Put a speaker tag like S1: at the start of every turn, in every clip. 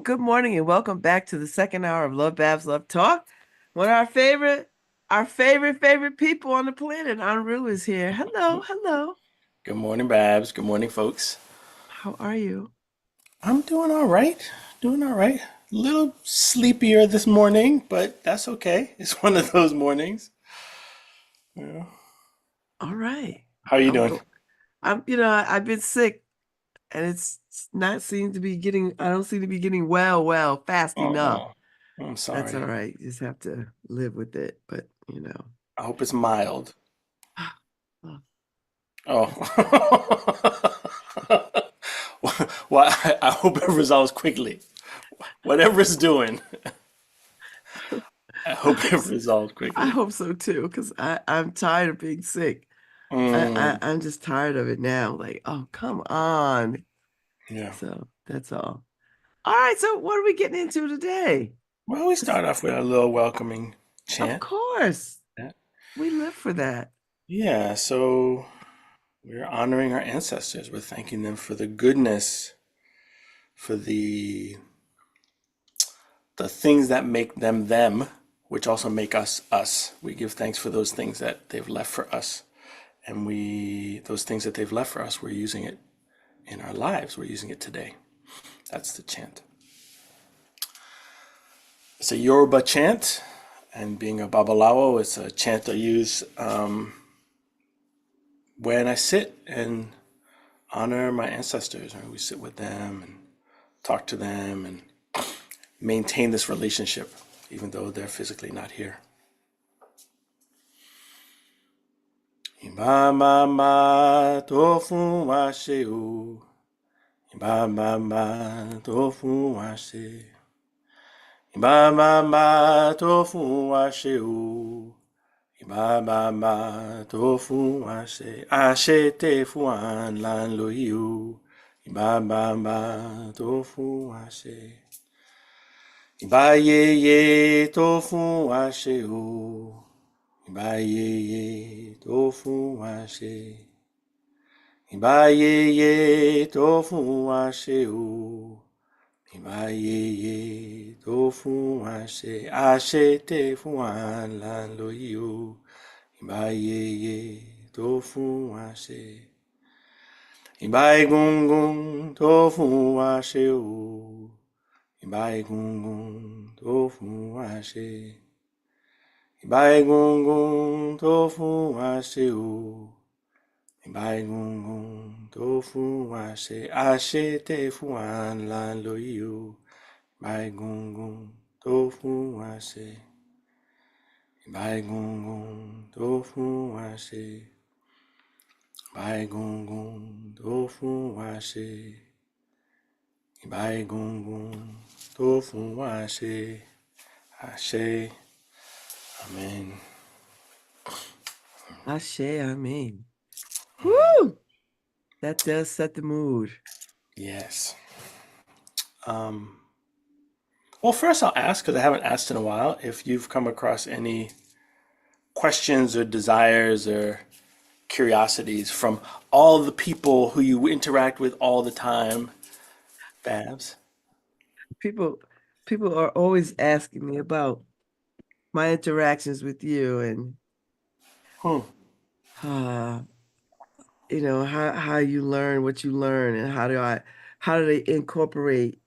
S1: good morning, and welcome back to the second hour of Lovebabz Lovetalk. One of our favorite people on the planet, Enroue, is here. Hello, hello.
S2: Good morning, Babs. Good morning, folks.
S1: How are you?
S2: I'm doing all right. Doing all right. A little sleepier this morning, but that's okay. It's one of those mornings. Yeah.
S1: All right.
S2: How are you
S1: I'm
S2: doing?
S1: go. I've been sick, and it's not seem to be getting. I don't seem to be getting well fast enough.
S2: Oh, I'm
S1: That's all
S2: sorry.
S1: right. You just have to live with it. But
S2: I hope it's mild.
S1: oh,
S2: Oh.
S1: that's
S2: Well, I hope it resolves quickly. Whatever it's doing, I
S1: I
S2: hope
S1: hope
S2: it
S1: so.
S2: resolves
S1: I
S2: quickly.
S1: hope so too, because I'm tired of being sick.
S2: Mm,
S1: I'm just tired of it now. Like, oh, come on.
S2: yeah.
S1: So that's all. All right. So what are we getting into today?
S2: Well, we
S1: This-
S2: start off with a little welcoming
S1: Of
S2: chant.
S1: course, we live for that.
S2: Yeah, so we're honoring our ancestors. We're thanking them for the goodness, for the things that make them them, which also make us us. We give thanks for those things that they've left for us. And those things that they've left for us, we're using it in our lives. We're using it today. That's the chant. It's a Yoruba chant, and being a Babalawo, it's a chant I use when I sit and honor my ancestors. Right? We sit with them and talk to them and maintain this relationship, even though they're physically not here. Ibamama tó fún wa ṣe o. Ibamama tó fún wa ṣe. Ibamama tó fún wa ṣe o. Ibamama tó fún wa ṣe. Àṣetè fún wa là ń lò yìí o. Ibamama tó fún wa ṣe. Ìbáyéyé tó fún wa ṣe o. Ìbáyéyé tó fún wa ṣe. Ìbáyéyé tó fún wa ṣe o. Ìbáyéyé tó fún wa ṣe. Àṣetè fún wa là ń lò yìí o. Ìbáyéyé tó fún wa ṣe. Ìbá Egúngún tó fún wa ṣe o. Ìbá Egúngún tó fún wa ṣe. Ìbá Egúngún tó fún wa ṣe o. Ìbá Egúngún tó fún wa ṣe. Àṣetè fún wa là ń lò yìí o. Ìbá Egúngún tó fún wa ṣe. Ìbá Egúngún tó fún wa ṣe. Ìbá Egúngún tó fún wa ṣe. Ìbá Egúngún tó fún wa ṣe. Àṣẹ. Amen.
S1: Ashe, amen. Woo! That does set the mood.
S2: Yes. Um, well, first I'll ask, because I haven't asked in a while, if you've come across any questions or desires or curiosities from all the people who you interact with all the time, Babs.
S1: People, people are always asking me about my interactions with you, and
S2: Hmm.
S1: uh, how you learn what you learn, and how do they incorporate,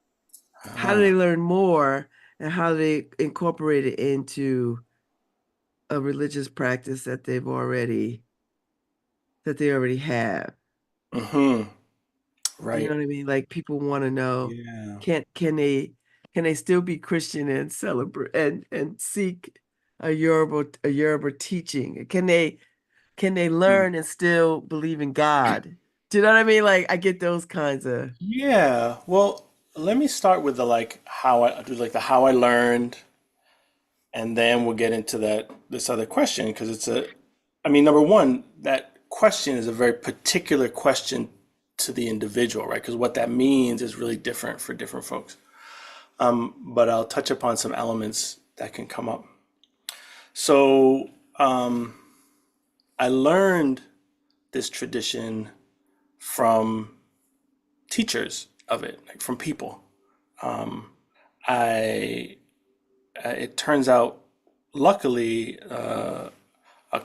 S1: how do they
S2: Ah.
S1: learn more, and how do they incorporate it into a religious practice that they already have.
S2: Mm-hmm.
S1: You know
S2: Right.
S1: what I mean? Like, people want to know,
S2: Yeah.
S1: can can they can they still be Christian and celebrate and seek a Yoruba teaching? Can they
S2: Hmm.
S1: learn and still believe in God? Do you know what I mean? Like, I get those kinds of.
S2: Yeah. Well, let me start with the like how I do like the how I learned, and then we'll get into this other question because I mean, number one, that question is a very particular question to the individual, right? Because what that means is really different for different folks. But I'll touch upon some elements that can come up. So I learned this tradition from teachers of it, like from people. I it turns out, luckily, a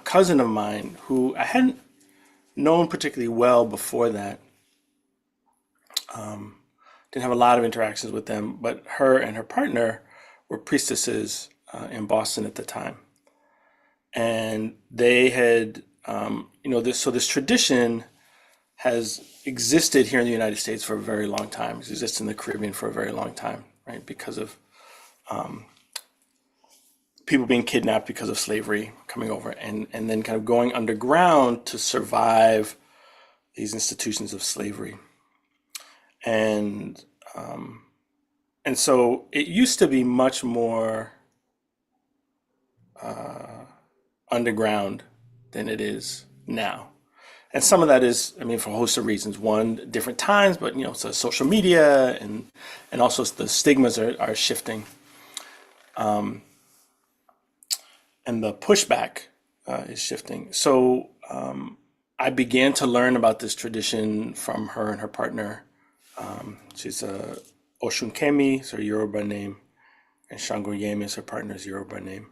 S2: cousin of mine who I hadn't known particularly well before that, didn't have a lot of interactions with them, but her and her partner were priestesses in Boston at the time, and they had, this tradition has existed here in the United States for a very long time. It's existed in the Caribbean for a very long time, right? Because of people being kidnapped because of slavery coming over, and then kind of going underground to survive these institutions of slavery. And and so it used to be much more underground than it is now. And some of that is, I mean, for a host of reasons. One, different times, but so social media and also the stigmas are shifting, and the pushback is shifting. So I began to learn about this tradition from her and her partner. She's a Oshunkemi, is her Yoruba name, and Shangoyemi is her partner's Yoruba name.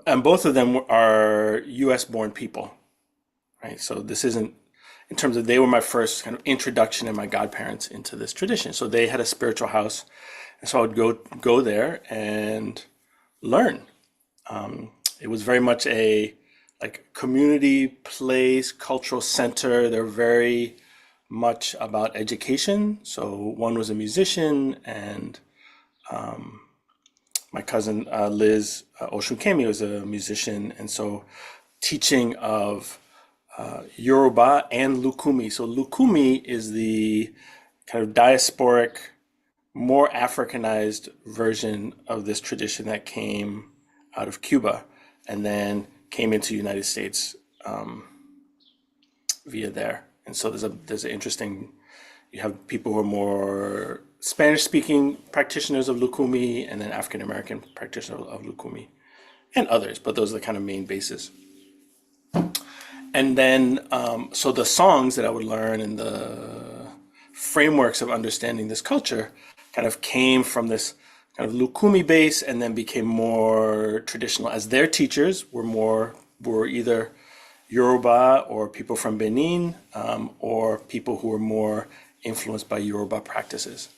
S2: And both of them are US born people, right? So this isn't, in terms of, they were my first kind of introduction and my godparents into this tradition. So they had a spiritual house. And so I would go there and learn. It was very much a like community place, cultural center. They're very much about education. So one was a musician, and my cousin Liz Oshunkemi was a musician, and so teaching of Yoruba and Lukumi. So Lukumi is the kind of diasporic, more Africanized version of this tradition that came out of Cuba and then came into the United States via there. And so there's an interesting, you have people who are more Spanish speaking practitioners of Lukumi, and then African American practitioners of Lukumi, and others, but those are the kind of main bases. And then, so the songs that I would learn and the frameworks of understanding this culture kind of came from this kind of Lukumi base, and then became more traditional, as their teachers were either Yoruba or people from Benin, or people who were more influenced by Yoruba practices.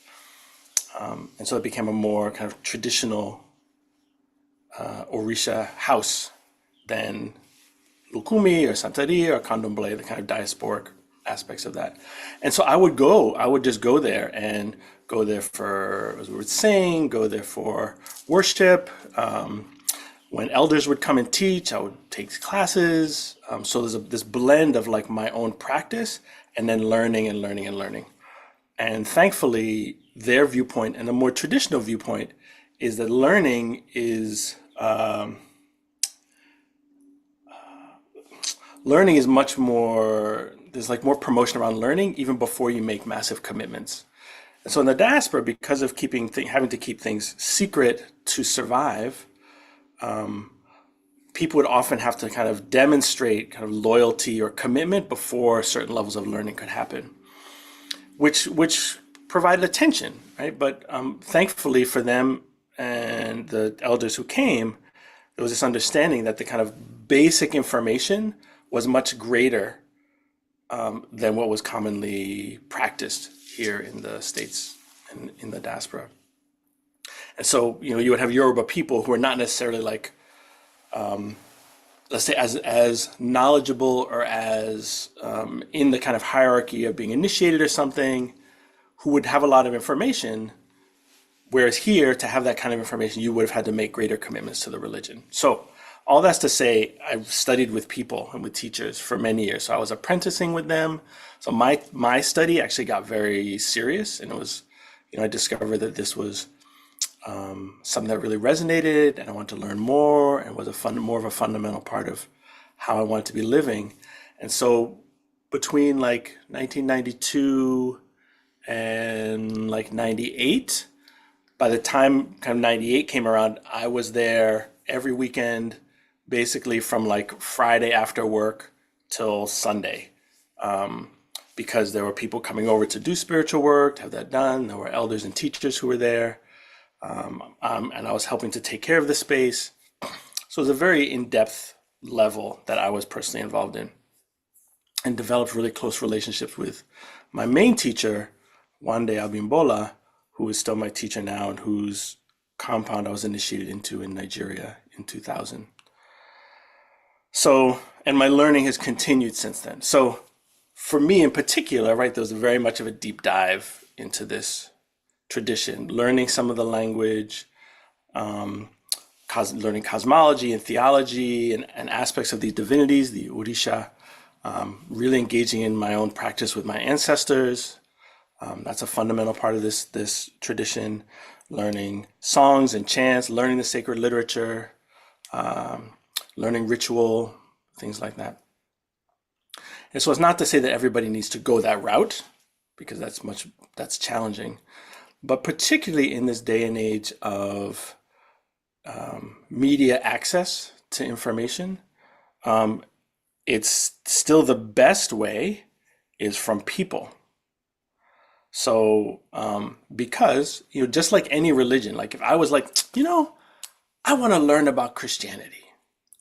S2: And so it became a more kind of traditional Orisha house than Lukumi or Santari or Candomblé, the kind of diasporic aspects of that. And so I would just go there, and go there for, as we would sing, go there for worship. When elders would come and teach, I would take classes. So there's this blend of like my own practice and then learning and learning and learning. And thankfully, their viewpoint and a more traditional viewpoint is that learning is much more, there's like more promotion around learning even before you make massive commitments. And so in the diaspora, because of having to keep things secret to survive, people would often have to kind of demonstrate kind of loyalty or commitment before certain levels of learning could happen, which provided a tension, right? But thankfully for them and the elders who came, there was this understanding that the kind of basic information was much greater than what was commonly practiced here in the States and in the diaspora. And so, you would have Yoruba people who are not necessarily like, let's say, as knowledgeable or as in the kind of hierarchy of being initiated or something, who would have a lot of information. Whereas here, to have that kind of information, you would have had to make greater commitments to the religion. So all that's to say, I've studied with people and with teachers for many years. So I was apprenticing with them. So my study actually got very serious, and it was, I discovered that this was something that really resonated, and I wanted to learn more, and was more of a fundamental part of how I wanted to be living. And so between like 1992 and like 98, by the time kind of 98 came around, I was there every weekend, basically from like Friday after work till Sunday, because there were people coming over to do spiritual work, to have that done. There were elders and teachers who were there. and I was helping to take care of the space. So it was a very in-depth level that I was personally involved in, and developed really close relationships with my main teacher, Wande Abimbola, who is still my teacher now and whose compound I was initiated into in Nigeria in 2000. So, and my learning has continued since then. So for me in particular, right, there was very much of a deep dive into this tradition, learning some of the language, learning cosmology and theology and aspects of these divinities, the Orisha, really engaging in my own practice with my ancestors. That's a fundamental part of this tradition, learning songs and chants, learning the sacred literature, learning ritual, things like that. And so it's not to say that everybody needs to go that route, because that's challenging. But particularly in this day and age of media access to information, it's still the best way is from people. So because, just like any religion, like if I was like, I want to learn about Christianity.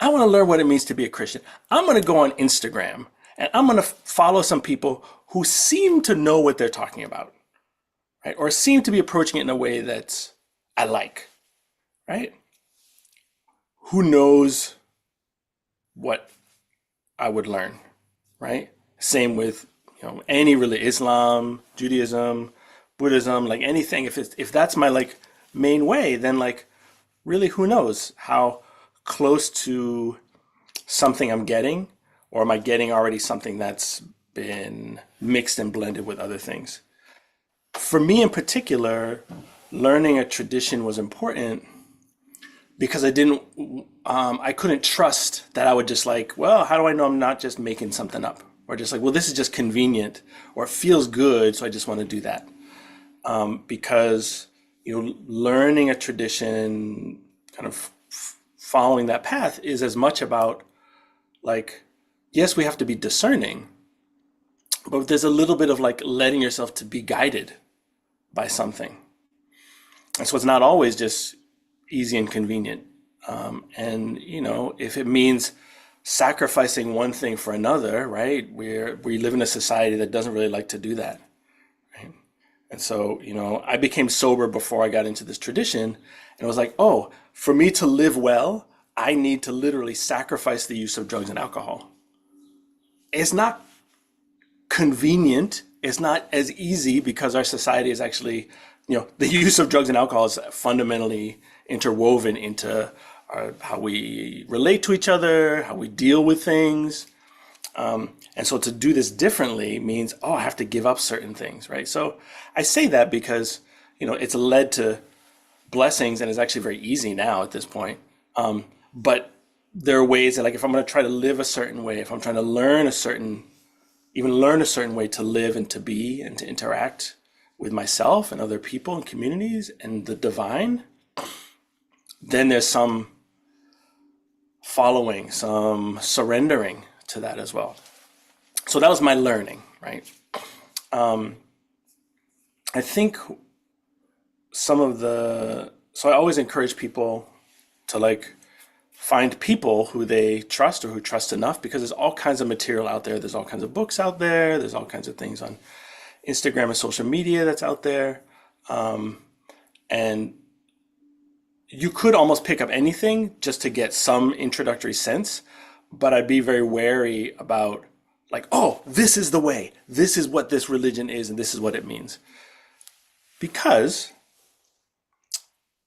S2: I want to learn what it means to be a Christian. I'm going to go on Instagram and I'm going to follow some people who seem to know what they're talking about, right? Or seem to be approaching it in a way that I like, right? Who knows what I would learn, right? Same with any religion, Islam, Judaism, Buddhism, like anything. If that's my like main way, then like really who knows how close to something I'm getting, or am I getting already something that's been mixed and blended with other things? For me in particular, learning a tradition was important because I couldn't trust that I would just like, well, how do I know I'm not just making something up? Or just like, well, this is just convenient, or it feels good, so I just want to do that. Because learning a tradition, kind of following that path, is as much about like, yes, we have to be discerning, but there's a little bit of like letting yourself to be guided by something. And so it's not always just easy and convenient. And if it means sacrificing one thing for another, right? We live in a society that doesn't really like to do that, right? And so, I became sober before I got into this tradition, and it was like, oh, for me to live well, I need to literally sacrifice the use of drugs and alcohol. It's not convenient. It's not as easy because our society is actually, the use of drugs and alcohol is fundamentally interwoven into how we relate to each other, how we deal with things. And so to do this differently means, I have to give up certain things, right? So I say that because, it's led to blessings and it's actually very easy now at this point. But there are ways that, like, if I'm going to try to live a certain way, if I'm trying to learn a certain way to live and to be and to interact with myself and other people and communities and the divine, then there's some following, some surrendering to that as well. So that was my learning, right? I think so I always encourage people to like find people who they trust or who trust enough, because there's all kinds of material out there. There's all kinds of books out there. There's all kinds of things on Instagram and social media that's out there. And you could almost pick up anything just to get some introductory sense, but I'd be very wary about like, oh, this is the way, this is what this religion is, and this is what it means. Because,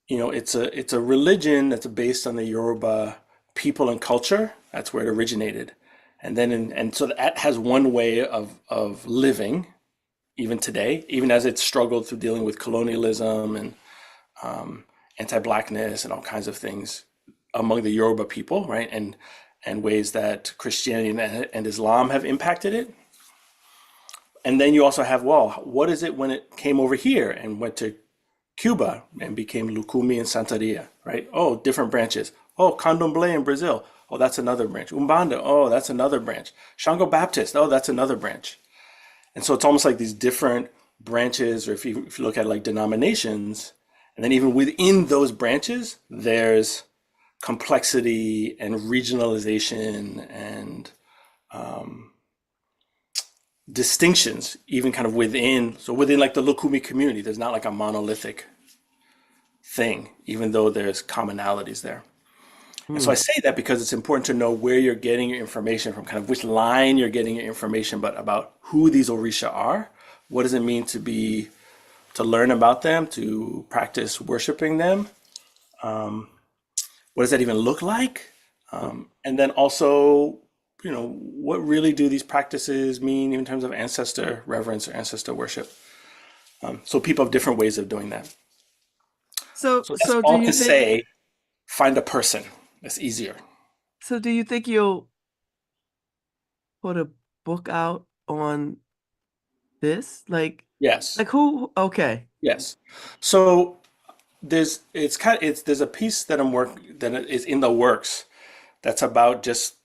S2: it's a religion that's based on the Yoruba people and culture. That's where it originated. And then, and so that has one way of living, even today, even as it's struggled through dealing with colonialism and anti-Blackness and all kinds of things among the Yoruba people, right? And ways that Christianity and Islam have impacted it. And then you also have, well, what is it when it came over here and went to Cuba and became Lucumi and Santeria, right? Oh, different branches. Oh, Candomblé in Brazil. Oh, that's another branch. Umbanda. Oh, that's another branch. Shango Baptist. Oh, that's another branch. And so it's almost like these different branches, or if you look at like denominations, And then even within those branches, there's complexity and regionalization and distinctions, even kind of within. So within like the Lukumi community, there's not like a monolithic thing, even though there's commonalities there. And so I
S1: Hmm.
S2: say that because it's important to know where you're getting your information from, kind of which line you're getting your information, but about who these Orisha are. What does it mean to learn about them, to practice worshiping them? What does that even look like? And then also, what really do these practices mean in terms of ancestor reverence or ancestor worship? So people have different ways of doing that.
S1: So,
S2: So that's
S1: so do
S2: all
S1: you
S2: to
S1: think?
S2: say, find a person. That's easier.
S1: So, do you think you'll put a book out on this?
S2: Yes.
S1: Like who? Okay.
S2: Yes. So there's a piece that that is in the works that's about just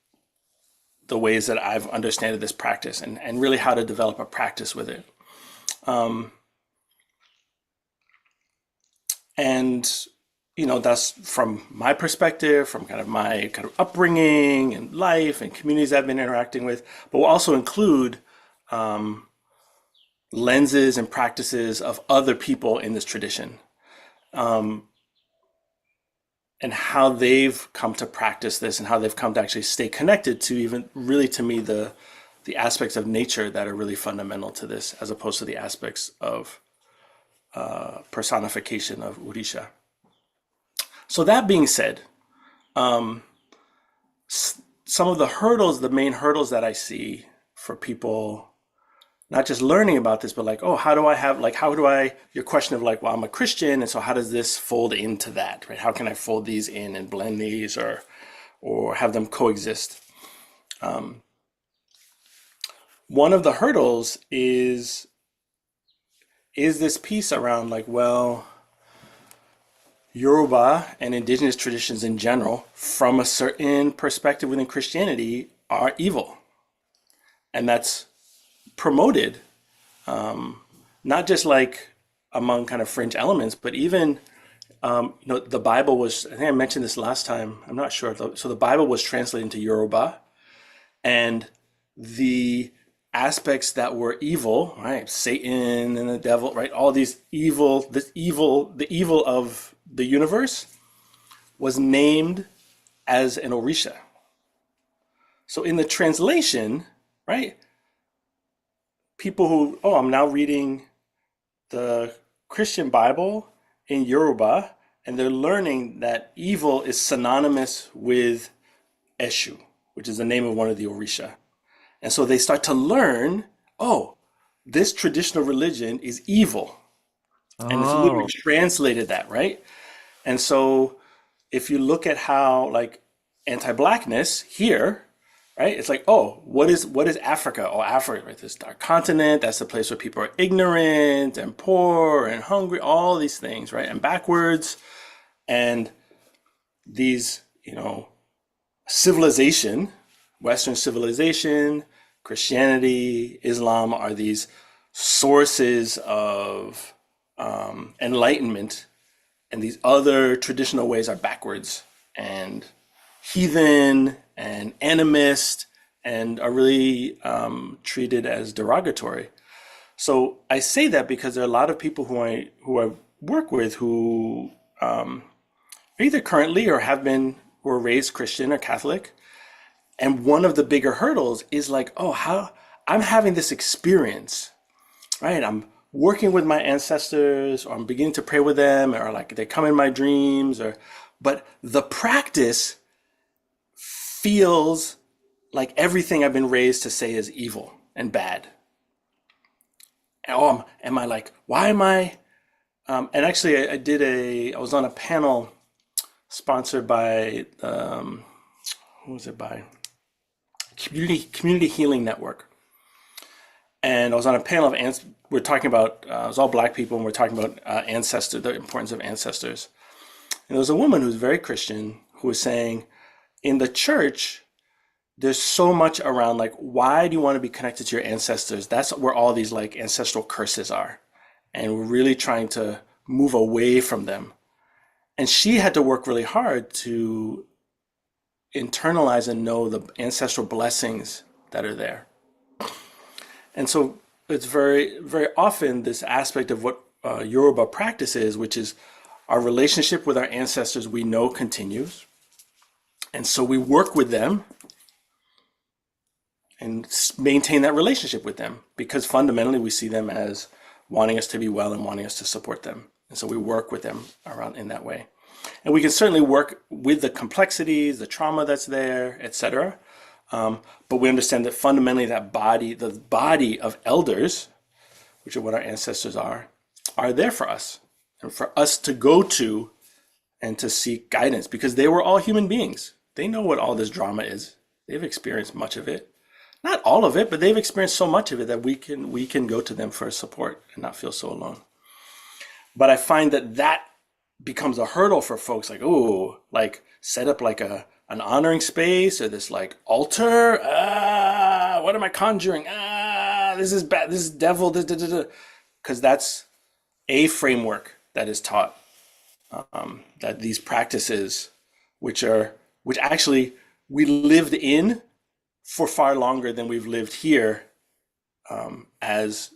S2: the ways that I've understood this practice and really how to develop a practice with it. And that's from my perspective, from kind of my kind of upbringing and life and communities I've been interacting with, but we'll also include lenses and practices of other people in this tradition, and how they've come to practice this and how they've come to actually stay connected to, even really to me, the aspects of nature that are really fundamental to this, as opposed to the aspects of personification of Urisha. So that being said, some of the main hurdles that I see for people not just learning about this, but like, oh, your question of like, well, I'm a Christian, and so how does this fold into that, right? How can I fold these in and blend these or have them coexist? One of the hurdles is this piece around like, well, Yoruba and indigenous traditions in general, from a certain perspective within Christianity, are evil. And that's promoted, not just like among kind of fringe elements, but even, the Bible was, I think I mentioned this last time, I'm not sure. So the Bible was translated into Yoruba, and the aspects that were evil, right? Satan and the devil, right? All these the evil of the universe was named as an Orisha. So in the translation, right? People who, oh, I'm now reading the Christian Bible in Yoruba, and they're learning that evil is synonymous with Eshu, which is the name of one of the Orisha. And so they start to learn, oh, this traditional religion is evil. And it's literally
S1: Oh,
S2: translated that, right? And so if you look at how like anti-blackness here, right? It's like, oh, what is Africa? Oh, Africa, right? This dark continent, that's the place where people are ignorant and poor and hungry, all these things, right? And backwards. And these, civilization, Western civilization, Christianity, Islam are these sources of enlightenment, and these other traditional ways are backwards and heathen and animist and are really treated as derogatory. So I say that because there are a lot of people who I work with who either currently or have been who are raised Christian or Catholic, and one of the bigger hurdles is like, oh, how I'm having this experience, right? I'm working with my ancestors, or I'm beginning to pray with them, or like they come in my dreams, but the practice feels like everything I've been raised to say is evil and bad. And, oh, am I like, why am I? And actually, I was on a panel sponsored by, who was it by? Community Healing Network. And I was on a panel of we're talking about, it was all black people, and we're talking about ancestors, the importance of ancestors. And there was a woman who's very Christian who was saying, in the church, there's so much around like, why do you want to be connected to your ancestors? That's where all these like ancestral curses are. And we're really trying to move away from them. And she had to work really hard to internalize and know the ancestral blessings that are there. And so it's very, very often this aspect of what Yoruba practice is, which is our relationship with our ancestors, we know continues. And so we work with them and maintain that relationship with them because fundamentally we see them as wanting us to be well and wanting us to support them. And so we work with them around in that way. And we can certainly work with the complexities, the trauma that's there, etc. But we understand that fundamentally that body, the body of elders, which are what our ancestors are there for us and for us to go to and to seek guidance because they were all human beings. They know what all this drama is. They've experienced much of it. Not all of it, but they've experienced so much of it that we can go to them for support and not feel so alone. But I find that becomes a hurdle for folks like, oh, like set up like an honoring space or this like altar. What am I conjuring? This is bad. This is devil. Because that's a framework that is taught, that these practices, which actually we lived in for far longer than we've lived here, as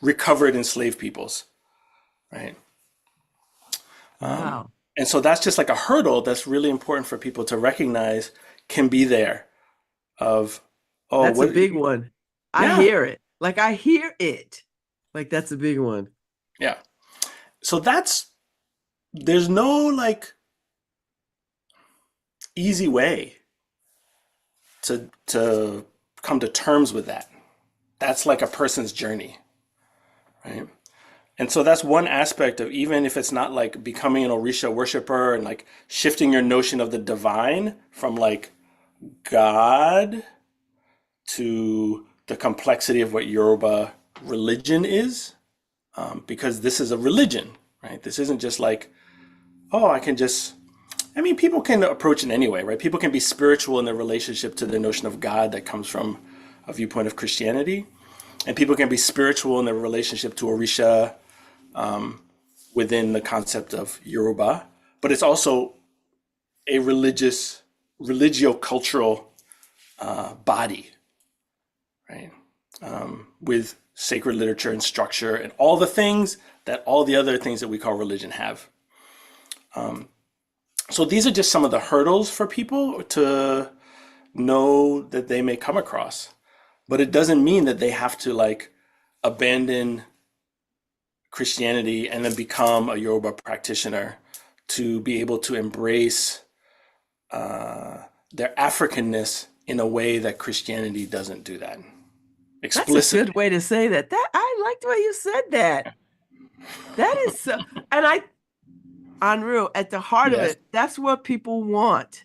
S2: recovered enslaved peoples, right?
S1: Wow.
S2: And so that's just like a hurdle that's really important for people to recognize can be there.
S1: That's a big one. I
S2: Yeah.
S1: hear it. Like I hear it. Like that's a big one.
S2: Yeah. So there's no like easy way to come to terms with that. That's like a person's journey, right? And so that's one aspect of, even if it's not like becoming an Orisha worshiper and like shifting your notion of the divine from like God to the complexity of what Yoruba religion is, because this is a religion, right? This isn't just like, oh, people can approach it anyway, right? People can be spiritual in their relationship to the notion of God that comes from a viewpoint of Christianity. And people can be spiritual in their relationship to Orisha within the concept of Yoruba. But it's also a religio-cultural body, right? With sacred literature and structure and all the things that all the other things that we call religion have. So these are just some of the hurdles for people to know that they may come across. But it doesn't mean that they have to like abandon Christianity and then become a Yoruba practitioner to be able to embrace their Africanness in a way that Christianity doesn't do that explicitly.
S1: That's a good way to say that. I like the way you said that. That is so, and Enroue, at the heart of it, that's what people want,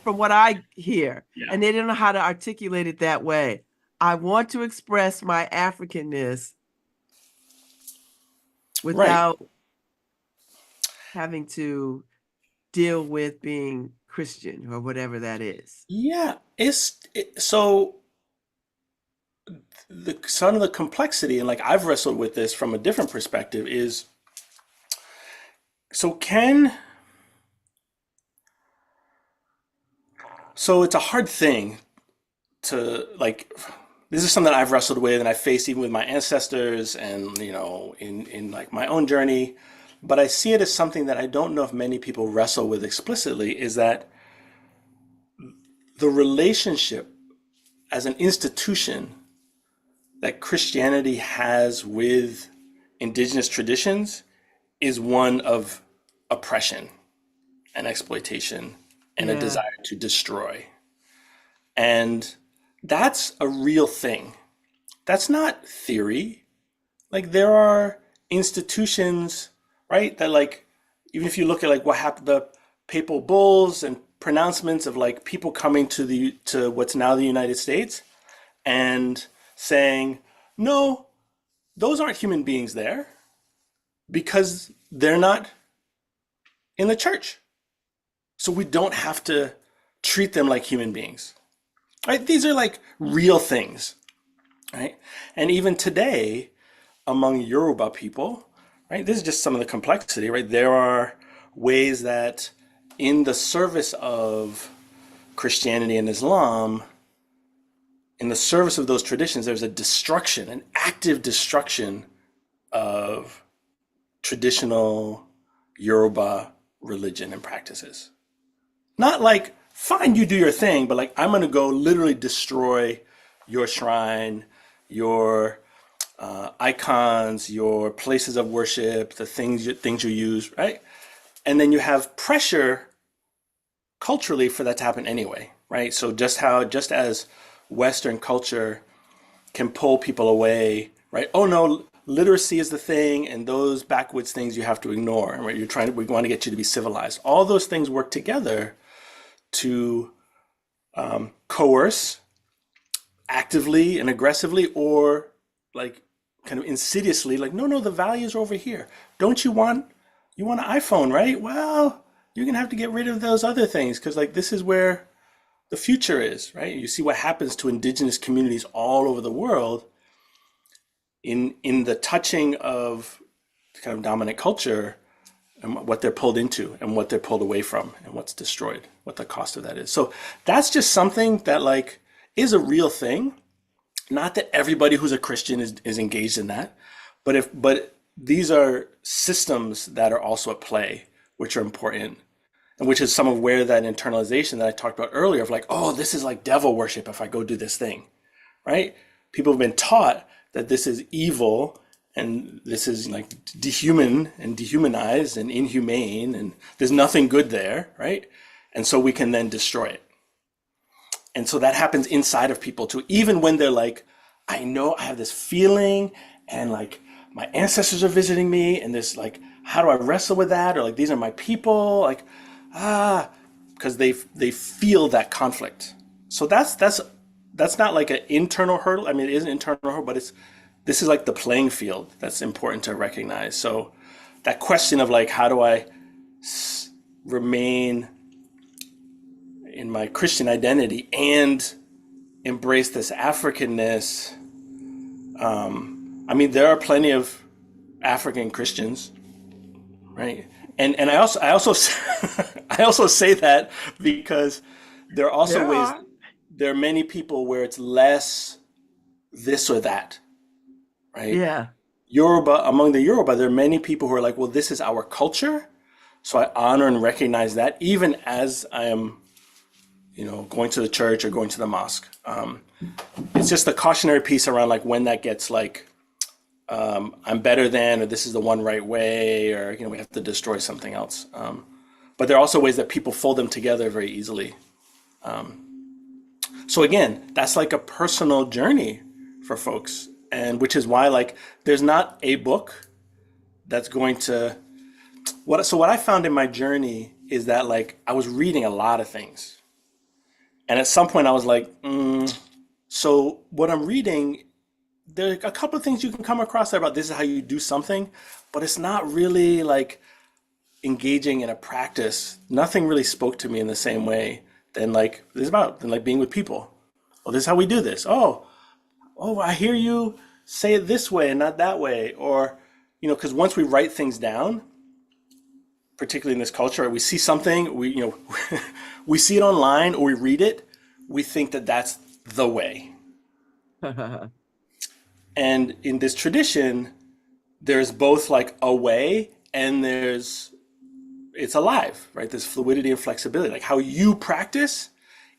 S1: from what I hear.
S2: Yeah.
S1: And they don't know how to articulate it that way. I want to express my Africanness without having to deal with being Christian or whatever that is.
S2: Yeah, so some of the complexity, and like I've wrestled with this from a different perspective, is so it's a hard thing to like. This is something that I've wrestled with and I faced even with my ancestors and in like my own journey, but I see it as something that I don't know if many people wrestle with explicitly, is that the relationship as an institution that Christianity has with indigenous traditions is one of oppression and exploitation and a desire to destroy. And that's a real thing. That's not theory. Like there are institutions, right? That like, even if you look at like what happened, the papal bulls and pronouncements of like people coming to what's now the United States and saying, no, those aren't human beings there because they're not in the church. So we don't have to treat them like human beings. Right? These are like real things, right? And even today, among Yoruba people, right? This is just some of the complexity, right? There are ways that in the service of Christianity and Islam, in the service of those traditions, there's a destruction, an active destruction of traditional Yoruba religion and practices. Not like, fine, you do your thing, but like, I'm going to go literally destroy your shrine, your icons, your places of worship, the things you use, right? And then you have pressure culturally for that to happen anyway, right? So just as Western culture can pull people away, right? Oh no, literacy is the thing, and those backwoods things you have to ignore, right? We want to get you to be civilized. All those things work together to coerce actively and aggressively, or like kind of insidiously, like, no, the values are over here. Don't you want an iPhone, right? Well, you're gonna have to get rid of those other things because like this is where the future is, right? You see what happens to indigenous communities all over the world in the touching of kind of dominant culture, and what they're pulled into and what they're pulled away from and what's destroyed, what the cost of that is. So that's just something that like is a real thing. Not that everybody who's a Christian is engaged in that, but these are systems that are also at play, which are important, and which is some of where that internalization that I talked about earlier of like, oh, this is like devil worship if I go do this thing, right? People have been taught that this is evil and this is like dehuman and dehumanized and inhumane and there's nothing good there, right? And so we can then destroy it. And so that happens inside of people too, even when they're like, I know I have this feeling and like my ancestors are visiting me and this like, how do I wrestle with that? Or like, these are my people, like, because they feel that conflict. So that's not like an internal hurdle. I mean, it is an internal hurdle, but this is like the playing field that's important to recognize. So that question of like, how do I remain in my Christian identity and embrace this Africanness? I mean, there are plenty of African Christians, right? And I also I also say that because there are also ways. There are many people where it's less this or that, right?
S1: Yeah.
S2: Among the Yoruba, there are many people who are like, well, this is our culture. So I honor and recognize that even as I am, going to the church or going to the mosque. It's just the cautionary piece around like when that gets like, I'm better than, or this is the one right way, or, we have to destroy something else. But there are also ways that people fold them together very easily. So again, that's like a personal journey for folks. And which is why like there's not a book that's going to what I found in my journey is that like I was reading a lot of things. And at some point I was like, so what I'm reading, there are a couple of things you can come across there about this is how you do something, but it's not really like engaging in a practice. Nothing really spoke to me in the same way than like being with people. Well, this is how we do this. Oh, I hear you say it this way and not that way. Or, because once we write things down, particularly in this culture, we see something, we see it online or we read it, we think that that's the way. And in this tradition, there's both like a way and it's alive, right? There's fluidity and flexibility. Like how you practice,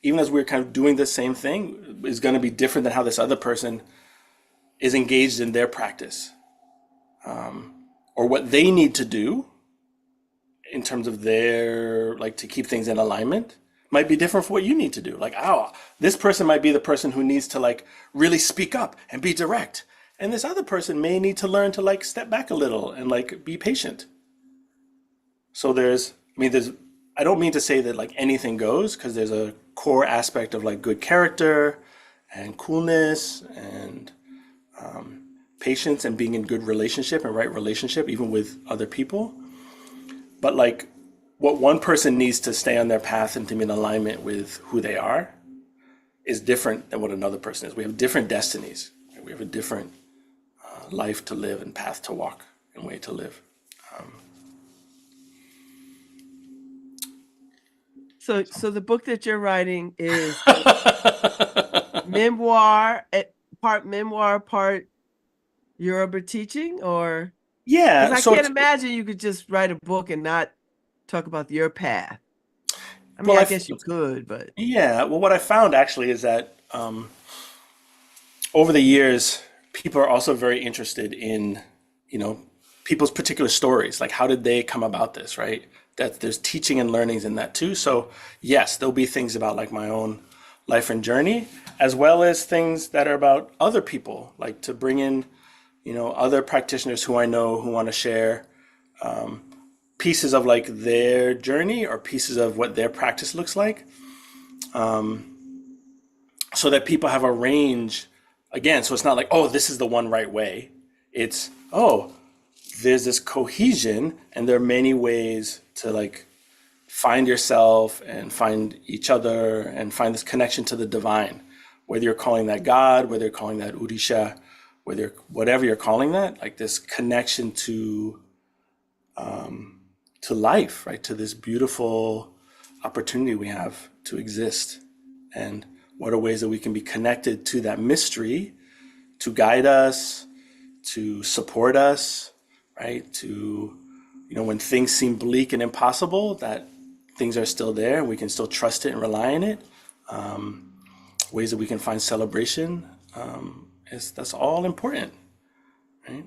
S2: even as we're kind of doing the same thing, is going to be different than how this other person is engaged in their practice. Or what they need to do in terms of their, like to keep things in alignment might be different for what you need to do. Like, this person might be the person who needs to like really speak up and be direct. And this other person may need to learn to like step back a little and like be patient. So I don't mean to say that like anything goes, because there's a core aspect of like good character and coolness and patience and being in good relationship and right relationship, even with other people. But like what one person needs to stay on their path and to be in alignment with who they are is different than what another person is. We have different destinies. We have a different life to live and path to walk. and way to live.
S1: So the book that you're writing is memoir, part memoir, part Yoruba teaching, or because
S2: Yeah,
S1: I
S2: so
S1: can't
S2: it's,
S1: imagine you could just write a book and not talk about your path. I mean,
S2: well,
S1: I guess you could, but
S2: yeah, well, what I found actually is that over the years, people are also very interested in, you know, people's particular stories. Like, how did they come about this, right? That there's teaching and learnings in that too. So, yes, there'll be things about like my own life and journey, as well as things that are about other people, like to bring in, other practitioners who I know who want to share pieces of like their journey or pieces of what their practice looks like, so that people have a range again. So it's not like, oh, this is the one right way. It's, oh, there's this cohesion and there are many ways to like find yourself and find each other and find this connection to the divine, whether you're calling that God, whether you're calling that Urisha, whatever you're calling that, like this connection to life, right? To this beautiful opportunity we have to exist. And what are ways that we can be connected to that mystery to guide us, to support us, right? To, when things seem bleak and impossible, that things are still there and we can still trust it and rely on it. Ways that we can find celebration, that's all important, right?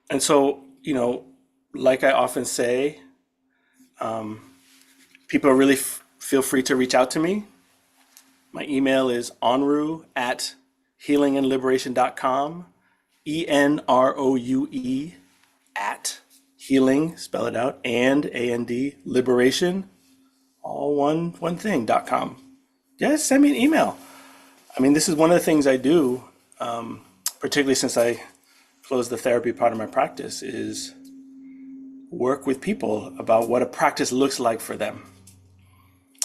S2: And so, like I often say, people really feel free to reach out to me. My email is enroue at healingandliberation.com, ENROUE at healing, spell it out, and liberation, all one thing.com. Just send me an email. I mean, this is one of the things I do, particularly since I closed the therapy part of my practice, is work with people about what a practice looks like for them.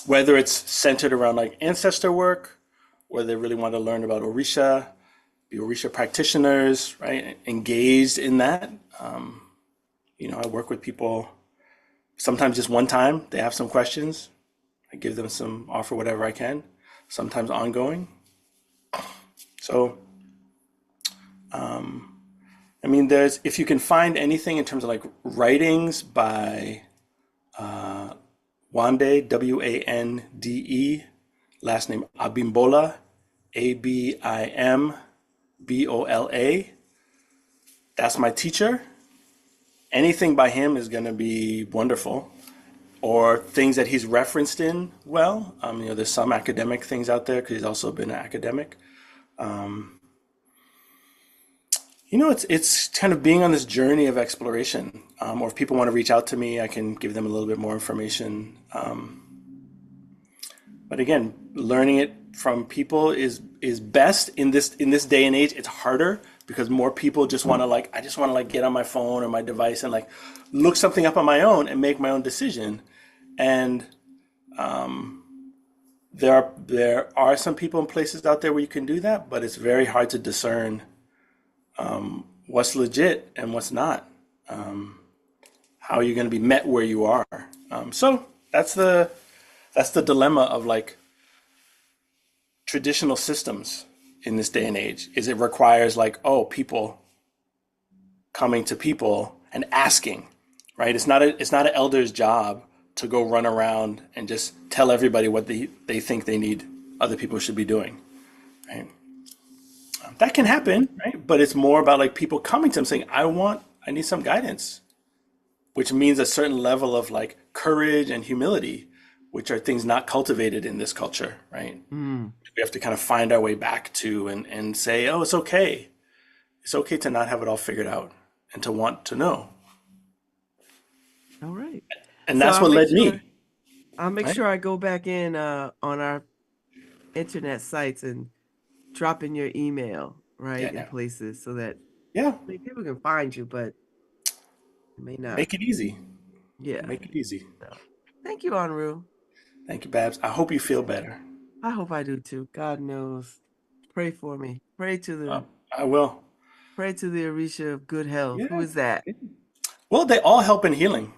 S2: Whether it's centered around like ancestor work, whether they really want to learn about Orisha, be Orisha practitioners, right? Engaged in that. I work with people sometimes just one time. They have some questions. I give them offer whatever I can, sometimes ongoing. So, I mean, if you can find anything in terms of like writings by Wande, Wande, last name Abimbola, Abimbola. That's my teacher. Anything by him is going to be wonderful. Or things that he's referenced in, there's some academic things out there because he's also been an academic. It's kind of being on this journey of exploration. Or if people want to reach out to me, I can give them a little bit more information. But again, learning it from people is best in this day and age. It's harder because more people just want to I just want to get on my phone or my device and look something up on my own and make my own decision. And there are some people and places out there where you can do that, but it's very hard to discern what's legit and what's not. How you're going to be met where you are. So that's the dilemma of traditional systems in this day and age. Is it requires people coming to people and asking, right? It's not an elder's job to go run around and just tell everybody what they think they need other people should be doing, right? That can happen, right? But it's more about people coming to them saying, I need some guidance, which means a certain level of courage and humility, which are things not cultivated in this culture, right?
S1: mm,
S2: We have to kind of find our way back to and say, oh, it's okay. It's okay to not have it all figured out and to want to know.
S1: all right.
S2: And
S1: So
S2: that's what led me,
S1: I'll make
S2: right?
S1: sure I go back in on our internet sites and drop in your email, right, in
S2: Yeah.
S1: places so that
S2: Yeah.
S1: people can find you, but it may not.
S2: Make it easy.
S1: Yeah.
S2: Make it easy.
S1: So, thank you, Enroue.
S2: Thank you, Babz. I hope you feel better.
S1: I hope I do too. God knows. Pray for me. Pray to
S2: Uh,
S1: the
S2: I will.
S1: Pray to the Orisha of good health.
S2: Yeah.
S1: Who is that?
S2: Well, they all help in healing.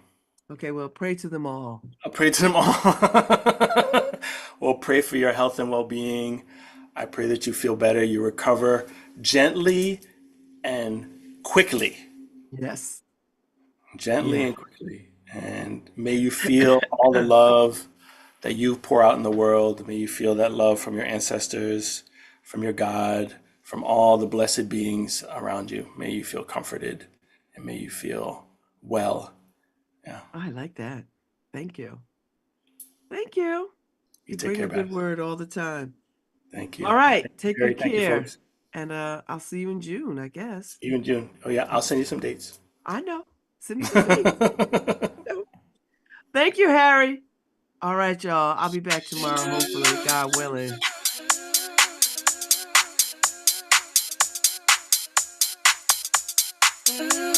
S1: Okay, well, pray to them all.
S2: I'll pray to them all. Well, pray for your health and well-being. I pray that you feel better, you recover gently and quickly.
S1: Yes.
S2: Gently
S1: Yeah.
S2: and quickly. And may you feel all the love that you pour out in the world. May you feel that love from your ancestors, from your God, from all the blessed beings around you. May you feel comforted and may you feel well. Yeah.
S1: I like that. Thank you. Thank you.
S2: You
S1: You
S2: take
S1: bring
S2: care,
S1: a good
S2: Babz.
S1: word all the time.
S2: Thank you.
S1: All right.
S2: Thank you,
S1: Take
S2: Jerry.
S1: good
S2: Thank you,
S1: care.
S2: folks.
S1: And I'll see you in June, I guess.
S2: See you in June. Oh, yeah. I'll send you some dates.
S1: I know. Send me some dates. Thank you, Harry. All right, y'all. I'll be back tomorrow, hopefully, God willing.
S2: Mm.